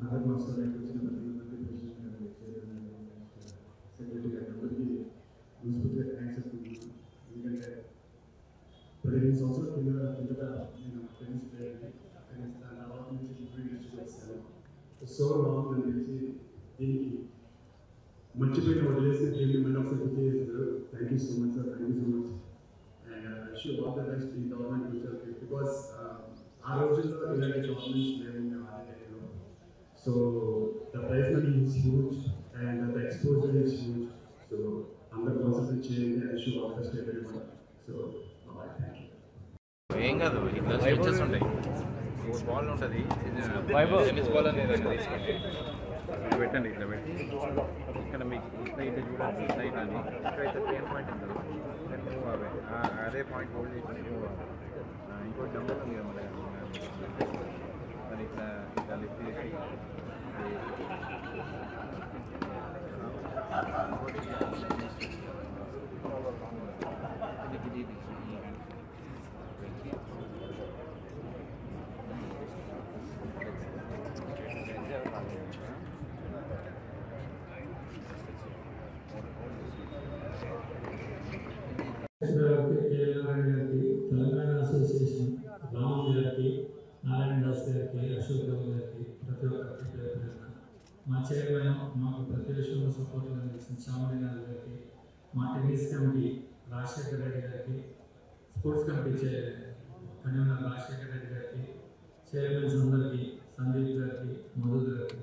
other master like secretary thanks to you. But it is also tennis player and our so long and much of thank you so much, sir. Thank you so much. And I wish you all the best in government future because our original elected governments live in the so the price money is huge and the exposure is huge. So I'm the concept change and I wish you all the best everyone. So thank you. ఏం కాదు ఇట్లా switches ఉంటాయి ball ఉంటుంది tennis ball అనేది తీసుకోండి ఇట్లా పెట్టండి ఇట్లా పెట్టి ఇక్కడ మీకు ఇట్లా ఇట్లా చూడండి ఇట్లా ఇట్లా ఇక్కడైతే పెయిన్ పాయింట్ ఉంటుంది దెన్ మూవ్ అవే అదే పాయింట్ హోల్డ్ చేసి మూవ్ అవ్వాలి ఇంకోటి డబ్బులు ఉంది కదా మరి ఇట్లా ఇట్లా లిఫ్ట్ చేసి తెలంగాణ అసోసియేషన్ రాము గారికి నారాయణ దాస్ గారికి అశోక్ రావు గారికి ప్రతి ఒక్కరికి మా చైర్మన్ మాకు ప్రతి విషయంలో సపోర్ట్ అందించిన చామరాజు గారికి మా టెన్నిస్ కమిటీ రాజశేఖర్ రెడ్డి గారికి sports committee convener Rajasekhar Reddy గారికి చైర్మన్స్ అందరికీ సందీప్ గారికి మధు గారికి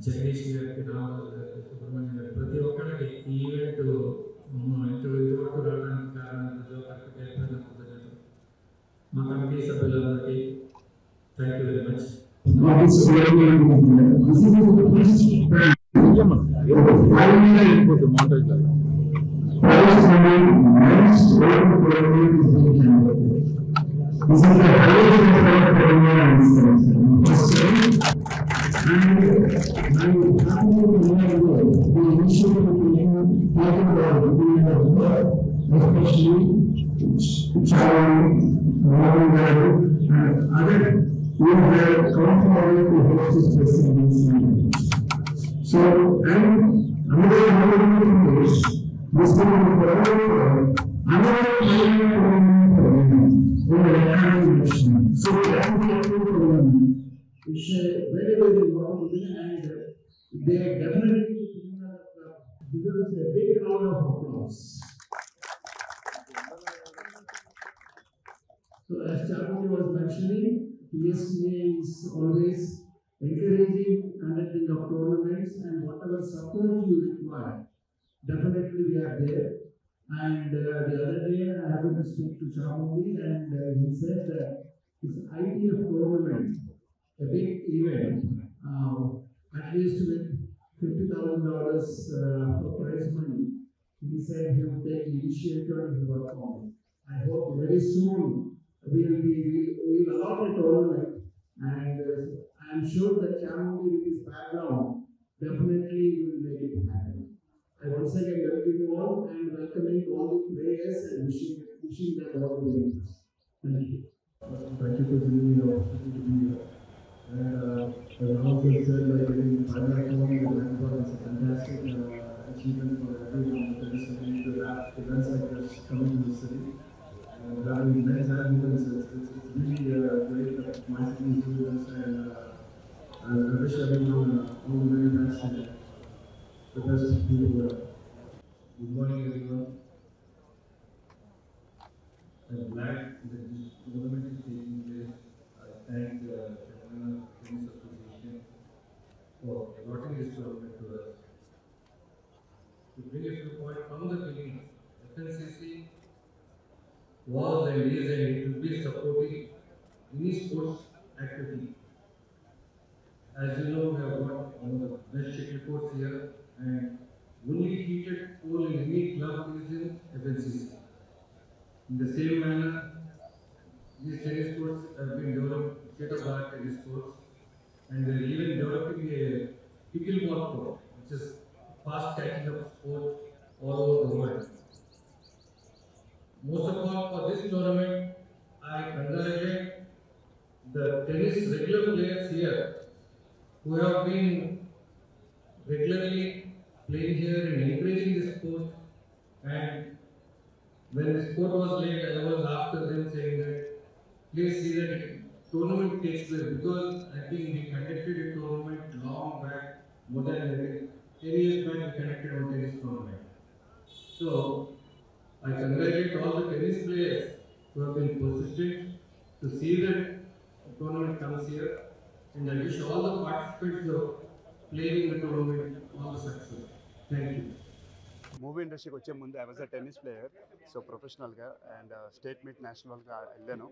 జగదీష్ గారికి రామరాజు గారికి సుబ్రహ్మణ్యం గారికి ప్రతి ఒక్కరికి ఈ ఈవెంట్ ఇంతవరకు రావడానికి కారణం ప్రతి ఒక్కరికి ఏర్పడిన కృతజ్ఞతలు మా కమిటీ సభ్యులందరికీ thank you very much. So, and another this so it's very, very important and they definitely deserve a big round of applause. So as Charuti was mentioning, PSTA is always encouraging conducting of tournaments and whatever support you require, definitely we are there. And the other day I happened to speak to Chamundi and he said that this idea of tournament, a big event, at least with $50,000 for prize money, he said he would take initiative and work on it. I hope very soon we will allot a tournament and I am sure that Chamundi with his background definitely will make it happen. I once again welcome you all and welcoming all the players and wishing them all the best. Thank you. Thank you for giving me the opportunity to be here. And as also said, like in final tournament, it's a fantastic achievement for everyone that is going to have events like this coming to the city. Having men's and women's, it's really great that my city is doing this, and I wish everyone all the very best and the best people there. Good morning, everyone. I'm glad that this tournament is taking place. I thank the Telangana Tennis Association for allotting this tournament to us. To bring a few points from the beginning, FNCC was and is and it will be supporting any sports activity. As you know, we have got one of the best shuttle courts here and only heated pool in any club is in FNCC. In the same manner, these tennis courts have been developed, state-of-the-art tennis courts, and they are even developing a pickleball court, which is fast catching up sport all over the world. Most of all, for this tournament, I congratulate the tennis regular players here who have been regularly playing here and encouraging the sport. And when the sport was laid, I was after them saying that please see that tournament takes place, because I think we conducted a tournament long back, more than 10 years back we conducted one tennis tournament. So I congratulate all the tennis players who have been persistent to see that the tournament comes here, and I wish all the participants who are playing in the tournament all the success. Thank you. Movie ఇండస్ట్రీకి వచ్చే ముందు I was a tennis player, so ప్రొఫెషనల్గా and state meet నేషనల్గా వెళ్ళాను.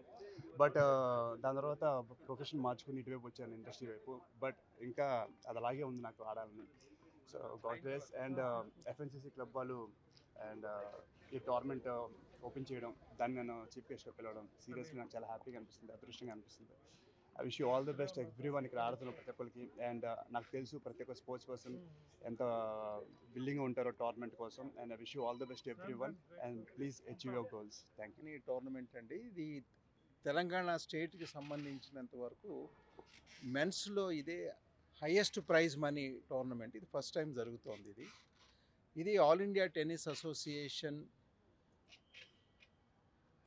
But దాని తర్వాత profession మార్చుకుని ఇటువైపు వచ్చాను ఇండస్ట్రీ వైపు. బట్ ఇంకా అది అలాగే ఉంది నాకు ఆడాలని. So God grace and FNCC club వాళ్ళు అండ్ ఈ టోర్నమెంట్ ఓపెన్ చేయడం, దాన్ని నేను చీఫ్ గెస్ట్గా పిలవడం సీరియస్లీ నాకు చాలా హ్యాపీగా అనిపిస్తుంది, అదృష్టంగా అనిపిస్తుంది. I wish you all the best everyone, ఇక్కడ ఆడుతున్న ప్రతి ఒక్కరికి. అండ్ నాకు తెలుసు ప్రతి ఒక్క స్పోర్ట్స్ పర్సన్ ఎంత బిల్డింగ్ ఉంటారో టోర్నమెంట్ కోసం. And I wish you all the best everyone and please achieve your goals. Thank you. ఈ టోర్నమెంట్ అండి, ఇది తెలంగాణ స్టేట్కి సంబంధించినంత వరకు మెన్స్లో ఇదే హైయెస్ట్ ప్రైజ్ మనీ టోర్నమెంట్. ఇది ఫస్ట్ టైం జరుగుతోంది. ఇది ఆల్ ఇండియా టెన్నిస్ అసోసియేషన్,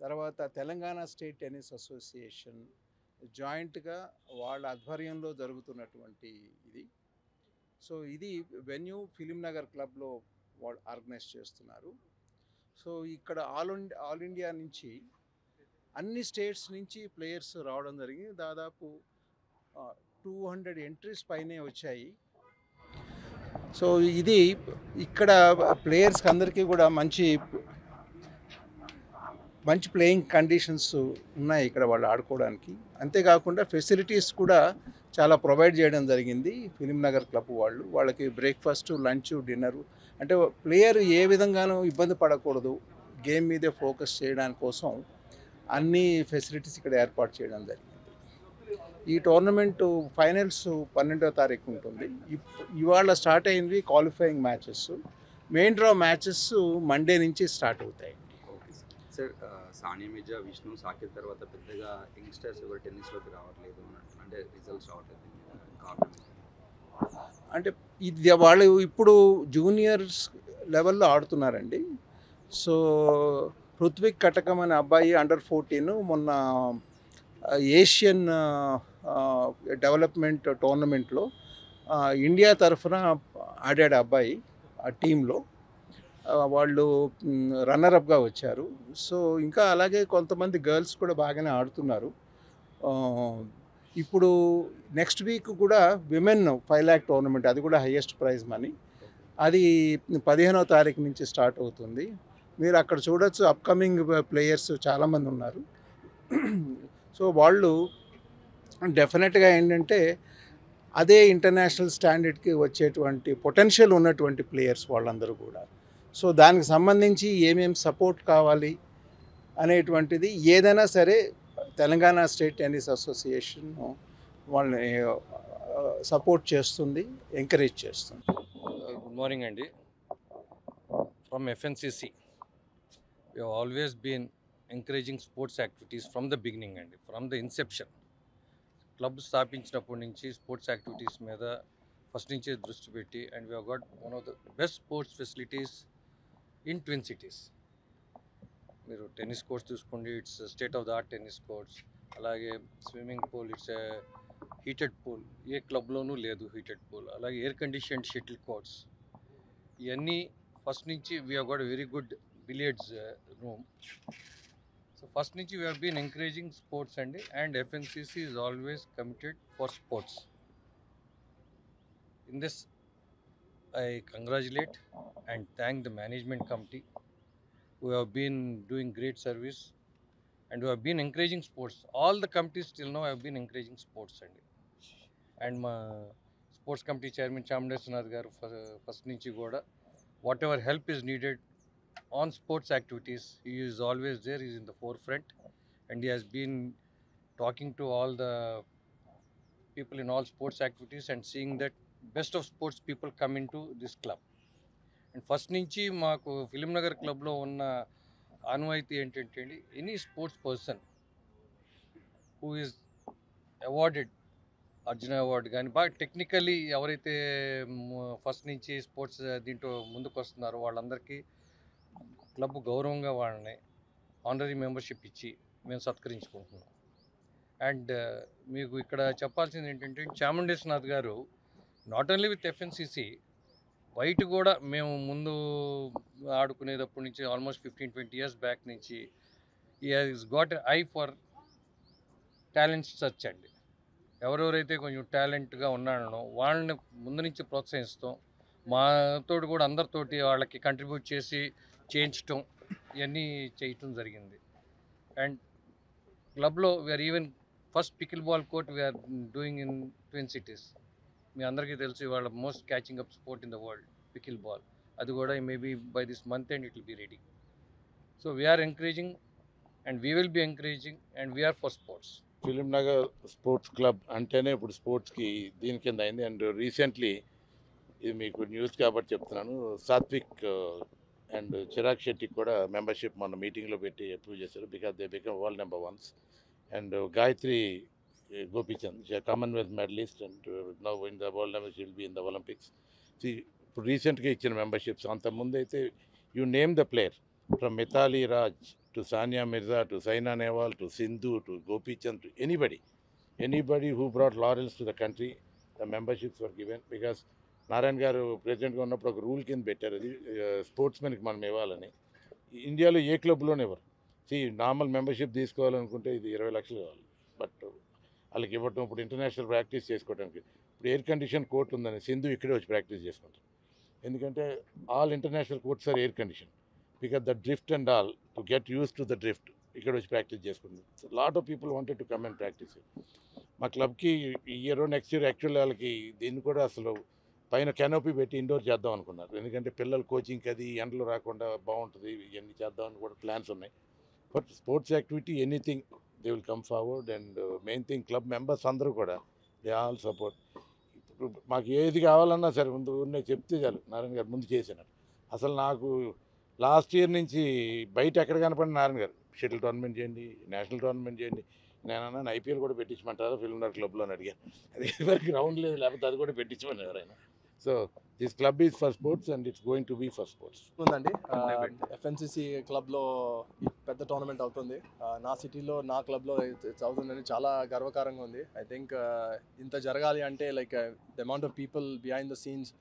తర్వాత తెలంగాణ స్టేట్ టెన్నిస్ అసోసియేషన్ జాయింట్గా వాళ్ళ ఆధ్వర్యంలో జరుగుతున్నటువంటి ఇది. సో ఇది వెన్యూ ఫిలిం నగర్ క్లబ్లో వాళ్ళు ఆర్గనైజ్ చేస్తున్నారు. సో ఇక్కడ ఆల్ ఇండియా నుంచి అన్ని స్టేట్స్ నుంచి ప్లేయర్స్ రావడం జరిగింది. దాదాపు 200 ఎంట్రీస్ పైనే వచ్చాయి. సో ఇది ఇక్కడ ప్లేయర్స్కి అందరికీ కూడా మంచి ప్లేయింగ్ కండిషన్స్ ఉన్నాయి ఇక్కడ వాళ్ళు ఆడుకోవడానికి. అంతేకాకుండా ఫెసిలిటీస్ కూడా చాలా ప్రొవైడ్ చేయడం జరిగింది ఫిలిం నగర్ క్లబ్ వాళ్ళు. వాళ్ళకి బ్రేక్ఫాస్ట్, లంచ్, డిన్నరు, అంటే ప్లేయర్ ఏ విధంగానూ ఇబ్బంది పడకూడదు, గేమ్ మీదే ఫోకస్ చేయడానికి కోసం అన్ని ఫెసిలిటీస్ ఇక్కడ ఏర్పాటు చేయడం జరిగింది. ఈ టోర్నమెంట్ ఫైనల్స్ 12వ తారీఖు ఉంటుంది. ఇవాళ స్టార్ట్ అయింది qualifying matches. Main draw matches Monday నుంచి స్టార్ట్ అవుతాయి. సార్, సానియా మిర్జా, విష్ణు, సాకిర్ తర్వాత పెద్దగా యంగ్స్టర్స్ ఎవరు టెన్నిస్లోకి రావట్లేదు, అంటే రిజల్ట్స్ రావట్లేదు, కారణం అంటే ఇది వాళ్ళు ఇప్పుడు జూనియర్స్ లెవెల్లో ఆడుతున్నారండి. సో పృథ్విక్ కటకం అనే అబ్బాయి అండర్-14 మొన్న ఏషియన్ డెవలప్మెంట్ టోర్నమెంట్లో ఇండియా తరఫున ఆడాడు అబ్బాయి. ఆ టీంలో వాళ్ళు రన్నరప్గా వచ్చారు. సో ఇంకా అలాగే కొంతమంది గర్ల్స్ కూడా బాగానే ఆడుతున్నారు. ఇప్పుడు నెక్స్ట్ వీక్ కూడా విమెన్ 5 lakh టోర్నమెంట్, అది కూడా హైయెస్ట్ ప్రైజ్ మనీ, అది 15వ తారీఖు నుంచి స్టార్ట్ అవుతుంది. మీరు అక్కడ చూడొచ్చు, అప్కమింగ్ ప్లేయర్స్ చాలామంది ఉన్నారు. సో వాళ్ళు డెఫినెట్గా ఏంటంటే అదే ఇంటర్నేషనల్ స్టాండర్డ్కి వచ్చేటువంటి పొటెన్షియల్ ఉన్నటువంటి ప్లేయర్స్ వాళ్ళందరూ కూడా. సో దానికి సంబంధించి ఏమేమి సపోర్ట్ కావాలి అనేటువంటిది ఏదైనా సరే తెలంగాణ స్టేట్ టెన్నిస్ అసోసియేషన్ వాళ్ళని సపోర్ట్ చేస్తుంది, ఎంకరేజ్ చేస్తుంది. గుడ్ మార్నింగ్ అండి. From FNCC we have always been encouraging sports activities from the beginning అండి, from the inception. క్లబ్ స్థాపించినప్పటి నుంచి స్పోర్ట్స్ యాక్టివిటీస్ మీద ఫస్ట్ నుంచే దృష్టి పెట్టి, and we have got one of the best sports facilities in twin cities. మీరు tennis courts చూసుకోండి, it's state of the art tennis courts. అలాగే swimming pool, it's heated pool, ఏ క్లబ్లోనూ లేదు హీటెడ్ పూల్. అలాగే ఎయిర్ కండిషన్డ్ షటిల్ కోర్ట్స్, ఇవన్నీ first నుంచి we have got very good billiards room. So first నుంచి we have been encouraging sports అండి, and FNCC is always committed for sports. In this I congratulate and thank the management committee who have been doing great service and who have been encouraging sports. All the committees till now have been encouraging sports and my sports committee chairman Chamdeshnath garu first nunchi kuda whatever help is needed on sports activities, he is always there. He is in the forefront and he has been talking to all the people in all sports activities and seeing that best of sports people come into this club. And first నుంచి మాకు film Nagar క్లబ్లో ఉన్న ఆనవాయితీ ఏంటంటే అండి, any sports person who is awarded Arjuna award కానీ బాగా technically ఎవరైతే ఫస్ట్ నుంచి స్పోర్ట్స్ దీంట్లో ముందుకు వస్తున్నారో వాళ్ళందరికీ క్లబ్ గౌరవంగా వాళ్ళని ఆనరీ మెంబర్షిప్ ఇచ్చి మేము సత్కరించుకుంటున్నాం. అండ్ మీకు ఇక్కడ చెప్పాల్సింది ఏంటంటే చాముండేశ్వరనాథ్ గారు నాట్ ఓన్లీ విత్ ఎఫ్ఎన్సిసి బయట కూడా మేము ముందు ఆడుకునేటప్పటి నుంచి ఆల్మోస్ట్ 15-20 years బ్యాక్ నుంచి ఈ has got I for talent search అండి. ఎవరెవరైతే కొంచెం టాలెంట్గా ఉన్నాడో వాళ్ళని ముందు నుంచి ప్రోత్సహిస్తాం. మాతోటి కూడా అందరితోటి వాళ్ళకి కంట్రిబ్యూట్ చేసి చేయించటం ఇవన్నీ చేయటం జరిగింది. అండ్ క్లబ్లో we're even first pickleball court we're doing in twin cities. మీ అందరికీ తెలుసు ఇవాళ most catching up sport in the world pickleball. అది కూడా maybe by this month and it will be ready. So we're encouraging and we will be encouraging and we're for sports. Film Nagar sports club అంటేనే ఇప్పుడు స్పోర్ట్స్కి దీని కింద అయింది. And recently ఇది మీకు news కాబట్టి చెప్తున్నాను, సాత్విక్ అండ్ చిరాగ్ శెట్టికి కూడా మెంబర్షిప్ మన మీటింగ్లో పెట్టి అప్రూవ్ చేశారు. Because they become world number 1s. And Gayatri Gopichand Commonwealth medallist and now in the world number will be in the Olympics. ఇప్పుడు రీసెంట్గా ఇచ్చిన మెంబర్షిప్స్ అంతకుముందు అయితే you name the player from Mithali Raj to Sania Mirza, to Saina Nehwal, to Sindhu, to Gopi Chand, to anybody who brought laurels to the country, the memberships were given. Because Narayan garu president ga unnappudu oka rule కింద పెట్టారు, అది స్పోర్ట్స్మెన్కి మనం ఇవ్వాలని. ఇండియాలో ఏ క్లబ్లోనే ఎవరు normal membership తీసుకోవాలనుకుంటే ఇది 20 లక్షలు కావాలి. బట్ వాళ్ళకి ఇవ్వటం ఇప్పుడు ఇంటర్నేషనల్ ప్రాక్టీస్ చేసుకోవడానికి ఇప్పుడు ఎయిర్ కండిషన్ కోర్ట్ ఉందని సింధు ఇక్కడే వచ్చి ప్రాక్టీస్ చేసుకుంటారు. ఎందుకంటే all international courts are air condition. Because the drift and all, to get used to the drift, ఇక్కడ వచ్చి ప్రాక్టీస్ చేసుకుంటాం. So lot of people wanted to come and practice. మా క్లబ్కి ఈ ఇయర్ నెక్స్ట్ ఇయర్ యాక్చువల్లీ వాళ్ళకి దీన్ని కూడా అసలు పైన కెనోపీ పెట్టి ఇండోర్ చేద్దాం అనుకున్నారు. ఎందుకంటే పిల్లలు కోచింగ్కి అది ఎండలు రాకుండా బాగుంటుంది, ఇవన్నీ చేద్దామని కూడా ప్లాన్స్ ఉన్నాయి. But sports activity anything they will come forward. And main thing club members అందరూ కూడా దే ఆల్ సపోర్ట్. ఇప్పుడు మాకు ఏది కావాలన్నా సరే ముందు చెప్తే చాలు, నారాయణ గారు ముందు చేసినారు. అసలు నాకు లాస్ట్ ఇయర్ నుంచి బయట ఎక్కడ కనపడిన నారాయణ గారు షటిల్ టోర్నమెంట్ చేయండి, నేషనల్ టోర్నమెంట్ చేయండి, నేనన్నా ఐపీఎల్ కూడా పెట్టించమంటారా ఫిల్మ్ నగర్ క్లబ్లో అని అడిగాను. అది ఎవరికి గ్రౌండ్ లేదు, లేకపోతే అది కూడా పెట్టించమని ఎవరైనా. So this club is for sports and it's going to be for sports. ఉందండి ఎఫ్ఎన్సిసి క్లబ్లో పెద్ద టోర్నమెంట్ అవుతుంది. నా సిటీలో నా క్లబ్లో అవుతుందని చాలా గర్వకారంగా ఉంది. ఐ థింక్ ఇంత జరగాలి అంటే like the amount of people behind the scenes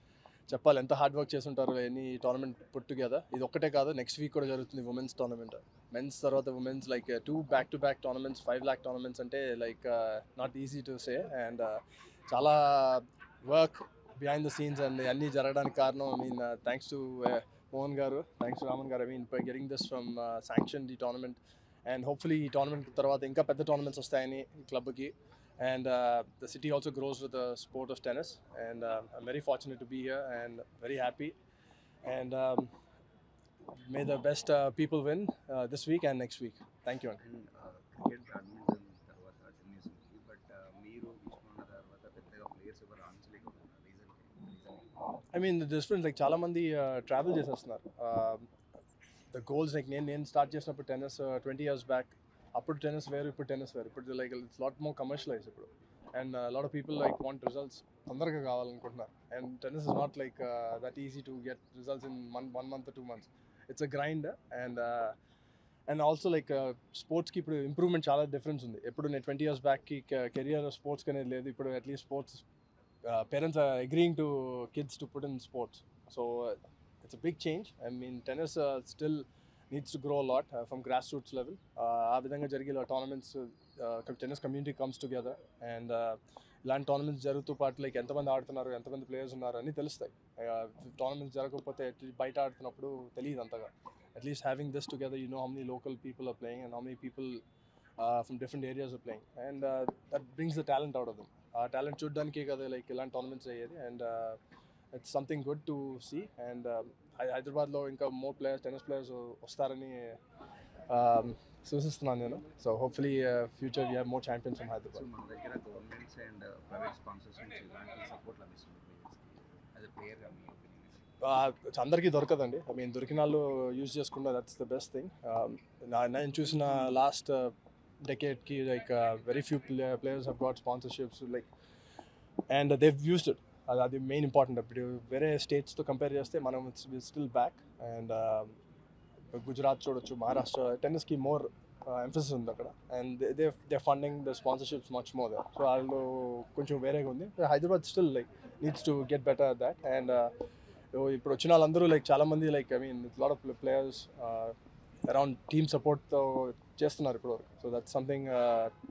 చెప్పాలి, ఎంత హార్డ్ వర్క్ చేస్తుంటారు ఎన్ని టోర్నమెంట్ పుట్ టుగెదర్. ఇది ఒక్కటే కాదు, నెక్స్ట్ వీక్ కూడా జరుగుతుంది ఉమెన్స్ టోర్నమెంట్. మెన్స్ తర్వాత women's like 2 back-to-back tournaments, 5 lakh tournaments అంటే like not easy to say. And చాలా work behind the scenes and అన్నీ జరగడానికి కారణం థ్యాంక్స్ టు మోహన్ గారు, థ్యాంక్స్ టు రామన్ గారు. Getting this from sanction the tournament. And hopefully ఈ tournament తర్వాత ఇంకా పెద్ద టోర్నమెంట్స్ వస్తాయని క్లబ్కి. And the city also grows with the sport of tennis, and I'm very fortunate to be here and very happy. And may the best people win this week and next week. Thank you. Cricket badminton తర్వాత tennis ఉంది, but మీరు విష్ణు తర్వాత పెద్దగా players ఎవరు ఆన్సలేకపోతున్నారు reason. The difference like చాలా మంది travel చేసేస్తున్నారు. The goals like నేను స్టార్ట్ చేసినప్పుడు టెన్నిస్ 20 years back, అప్పుడు టెన్నిస్ వేరు, ఇప్పుడు టెన్నిస్ వేరు. ఇప్పుడు like it's lot more commercialise ఇప్పుడు. And lot of people like want results తొందరగా కావాలనుకుంటున్నారు. And tennis is not like that easy to get results in 1 month or 2 months. It's a grind. And also like స్పోర్ట్స్కి ఇప్పుడు improvement చాలా difference ఉంది. ఎప్పుడు నేను 20 years బ్యాక్కి కెరియర్ స్పోర్ట్స్కి అనేది లేదు. ఇప్పుడు at least sports parents are agreeing to kids to put in sports. So it's a big change. Tennis still needs to grow a lot from grassroots level. ఆ విధంగా జరిగే tournaments, tennis community comes together. And ఇలాంటి tournaments జరుగుతూ పాటు like ఎంతమంది ఆడుతున్నారు, ఎంతమంది players ఉన్నారు అని తెలుస్తాయి. టోర్నమెంట్స్ జరగకపోతే బయట ఆడుతున్నప్పుడు తెలియదు అంతగా. At least having this together you know how many local people are playing and how many people from different areas are playing. And that brings the talent out of them. ఆ talent చూడడానికే కదా like ఇలాంటి tournaments అయ్యేది. And it's something good to see. And హైదరాబాద్లో ఇంకా more players, tennis players వస్తారని సూచిస్తున్నాను నేను. So hopefully future we have more champions from Hyderabad. మన దగ్గర గవర్నమెంట్స్ అండ్ ప్రైవేట్ స్పాన్సర్స్ నుంచి ఎలాంటి సపోర్ట్ లభిస్తుంది యాజ్ ఎ ప్లేయర్గా మీ ఒపీనియన్? అందరికీ దొరకదండి. దొరికిన వాళ్ళు యూజ్ చేసుకుంటే దట్స్ ద బెస్ట్ థింగ్. నేను చూసిన లాస్ట్ డెకేడ్కి like very few players have got sponsorships. Like and they've used it. అది మెయిన్ ఇంపార్టెంట్. ఇప్పుడు వేరే స్టేట్స్తో కంపేర్ చేస్తే మనం స్టిల్ బ్యాక్. అండ్ గుజరాత్ చూడొచ్చు, మహారాష్ట్ర టెన్నిస్కి మోర్ ఎంఫసిస్ ఉంది అక్కడ. And they funding the sponsorships much more there. So వాళ్ళు కొంచెం వేరేగా ఉంది. Hyderabad still like needs to get better at that. అండ్ ఇప్పుడు వచ్చిన వాళ్ళందరూ లైక్ చాలామంది like I mean lot of players around team సపోర్ట్తో చేస్తున్నారు ఇప్పుడు వరకు. So that's something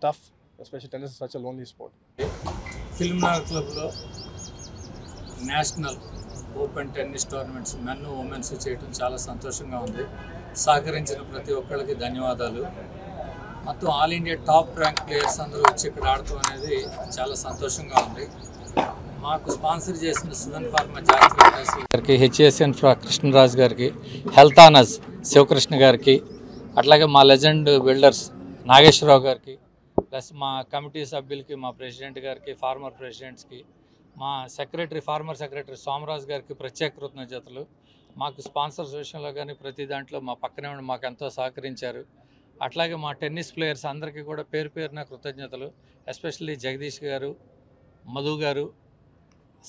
tough, especially tennis such a lonely sport. Film Nagar క్లబ్లో national open tennis tournaments men women's చేయడం చాలా సంతోషంగా ఉంది. సహకరించిన ప్రతి ఒక్కరికి ధన్యవాదాలు. మొత్తం all India top rank players అందరూ వచ్చి ఇక్కడ ఆడటం అనేది చాలా సంతోషంగా ఉంది. మాకు స్పాన్సర్ చేసిన సువన్ ఫార్మా జాతీయ గారికి, హెచ్ఎస్ఎన్ కృష్ణరాజు గారికి, హెల్త్ ఆనర్స్ శివకృష్ణ గారికి, అట్లాగే మా లెజెండ్ బిల్డర్స్ నాగేశ్వరరావు గారికి, ప్లస్ మా కమిటీ సభ్యులకి, మా ప్రెసిడెంట్ గారికి, ఫార్మర్ ప్రెసిడెంట్స్కి, మా ఫార్మర్ సెక్రటరీ సోమరాజు గారికి ప్రత్యేక కృతజ్ఞతలు. మాకు స్పాన్సర్స్ విషయంలో కానీ ప్రతి దాంట్లో మా పక్కనే ఉండి మాకు ఎంతో సహకరించారు. అట్లాగే మా టెన్నిస్ ప్లేయర్స్ అందరికీ కూడా పేరు పేరున కృతజ్ఞతలు. ఎస్పెషల్లీ జగదీష్ గారు, మధు గారు,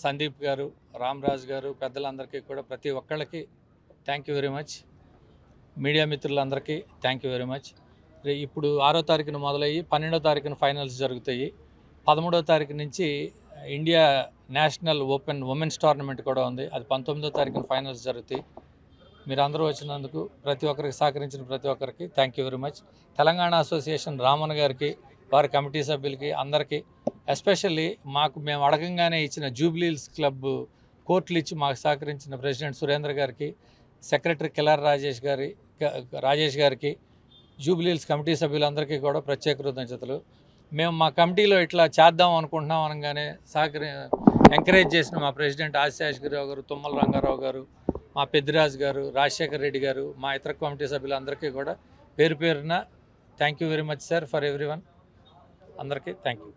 సందీప్ గారు, రామరాజు గారు, పెద్దలందరికీ కూడా ప్రతి ఒక్కళ్ళకి thank you very much. Media మిత్రులందరికీ థ్యాంక్ యూ వెరీ మచ్. ఇప్పుడు 6వ తారీఖున మొదలయ్యి 12వ తారీఖున ఫైనల్స్ జరుగుతాయి. 13వ తారీఖు నుంచి India national open women's tournament కూడా ఉంది. అది 19వ తారీఖున ఫైనల్స్ జరుగుతాయి. మీరు అందరూ వచ్చినందుకు ప్రతి ఒక్కరికి సహకరించిన ప్రతి ఒక్కరికి thank you very much. Telangana association Raman గారికి, వారి కమిటీ సభ్యులకి అందరికీ, ఎస్పెషల్లీ మేము అడగంగానే ఇచ్చిన జూబ్లీహిల్స్ క్లబ్ కోర్టులు ఇచ్చి మాకు సహకరించిన ప్రెసిడెంట్ సురేంద్ర గారికి, సెక్రటరీ కిలార్ రాజేష్ గారికి, జూబ్లీహిల్స్ కమిటీ సభ్యులందరికీ కూడా ప్రత్యేక కృతజ్ఞతలు. మేము మా కమిటీలో ఇట్లా చేద్దాం అనుకుంటున్నాం అనగానే ఎంకరేజ్ చేసిన మా ప్రెసిడెంట్ ఆశిషాగిరిరావు గారు, తుమ్మల రంగారావు గారు, మా పెద్దిరాజు గారు, రాజశేఖర్ రెడ్డి గారు, మా ఇతర కమిటీ సభ్యులందరికీ కూడా పేరు పేరున thank you very much sir for everyone. అందరికీ థ్యాంక్ యూ.